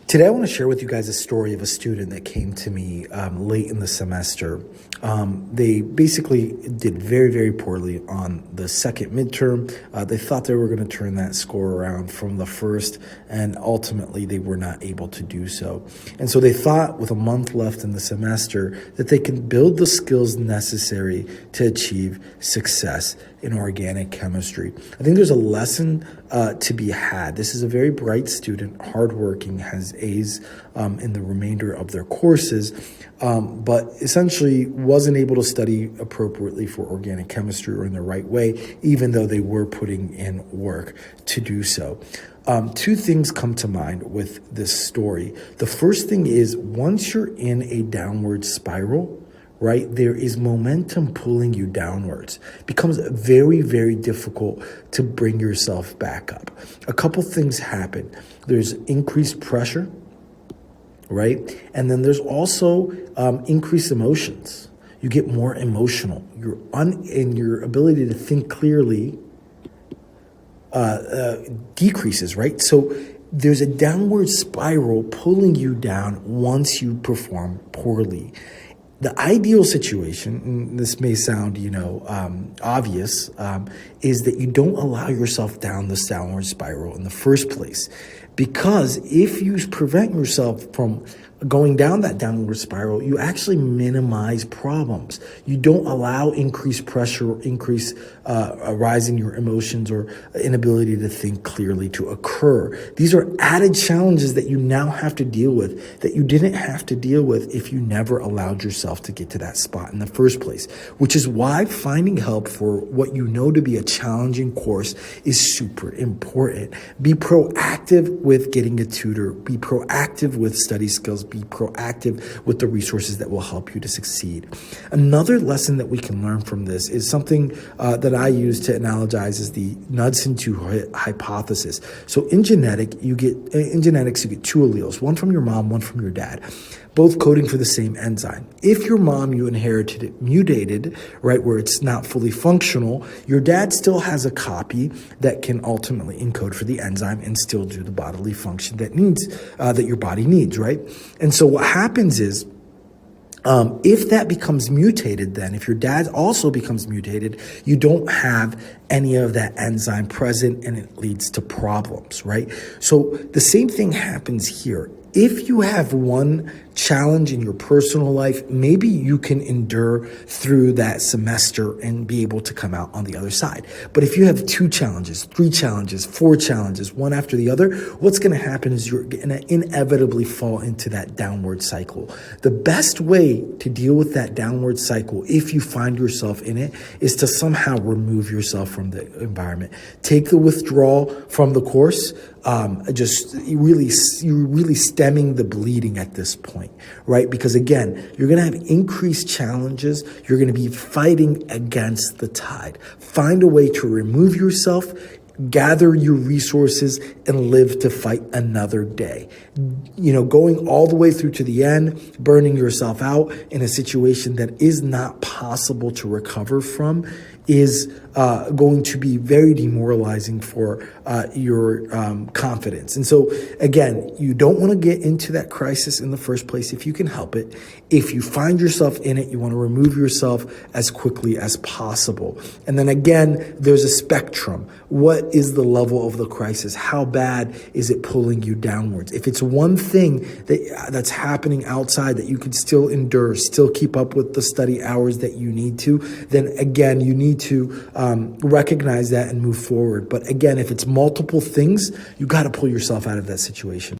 Today, I want to share with you guys a story of a student that came to me late in the semester. They basically did very, very poorly on the second midterm. They thought they were going to turn that score around from the first, and ultimately they were not able to do so. And so they thought with a month left in the semester that they can build the skills necessary to achieve success in organic chemistry. I think there's a lesson to be had. This is a very bright student, hardworking, has A's in the remainder of their courses, but essentially wasn't able to study appropriately for organic chemistry or in the right way, even though they were putting in work to do so. Two things come to mind with this story. The first thing is, once you're in a downward spiral, right, there is momentum pulling you downwards. It becomes very, very difficult to bring yourself back up. A couple things happen. There's increased pressure, right? And then there's also increased emotions. You get more emotional. And your ability to think clearly decreases, right? So there's a downward spiral pulling you down once you perform poorly. The ideal situation, and this may sound, obvious, is that you don't allow yourself down this downward spiral in the first place. Because if you prevent yourself from going down that downward spiral, you actually minimize problems. You don't allow increased pressure, a rise in your emotions, or inability to think clearly to occur. These are added challenges that you now have to deal with that you didn't have to deal with if you never allowed yourself to get to that spot in the first place, which is why finding help for what you know to be a challenging course is super important. Be proactive with getting a tutor. Be proactive with study skills. Be proactive with the resources that will help you to succeed. Another lesson that we can learn from this is something that I use to analogize is the Knudsen 2 hypothesis. So in genetics, you get two alleles, one from your mom, one from your dad, both coding for the same enzyme. If your mom, you inherited it mutated, right, where it's not fully functional, your dad still has a copy that can ultimately encode for the enzyme and still do the bodily function that your body needs, right? And so what happens is, if that becomes mutated, then if your dad also becomes mutated, you don't have any of that enzyme present, and it leads to problems, right? So the same thing happens here. If you have one challenge in your personal life, maybe you can endure through that semester and be able to come out on the other side. But if you have 2 challenges, 3 challenges, 4 challenges, one after the other, what's going to happen is you're going to inevitably fall into that downward cycle. The best way to deal with that downward cycle, if you find yourself in it, is to somehow remove yourself from the environment. Take the withdrawal from the course. You're really stemming the bleeding at this point, right? Because again, you're going to have increased challenges. You're going to be fighting against the tide. Find a way to remove yourself, gather your resources, and live to fight another day. Going all the way through to the end, burning yourself out in a situation that is not possible to recover from is going to be very demoralizing for your confidence. And so, again, you don't want to get into that crisis in the first place if you can help it. If you find yourself in it, you want to remove yourself as quickly as possible. And then again, there's a spectrum. What is the level of the crisis? How bad is it pulling you downwards? If it's one thing that's happening outside that you can still endure, still keep up with the study hours that you need to, then again, you need to recognize that and move forward. But again, if it's multiple things, you got to pull yourself out of that situation.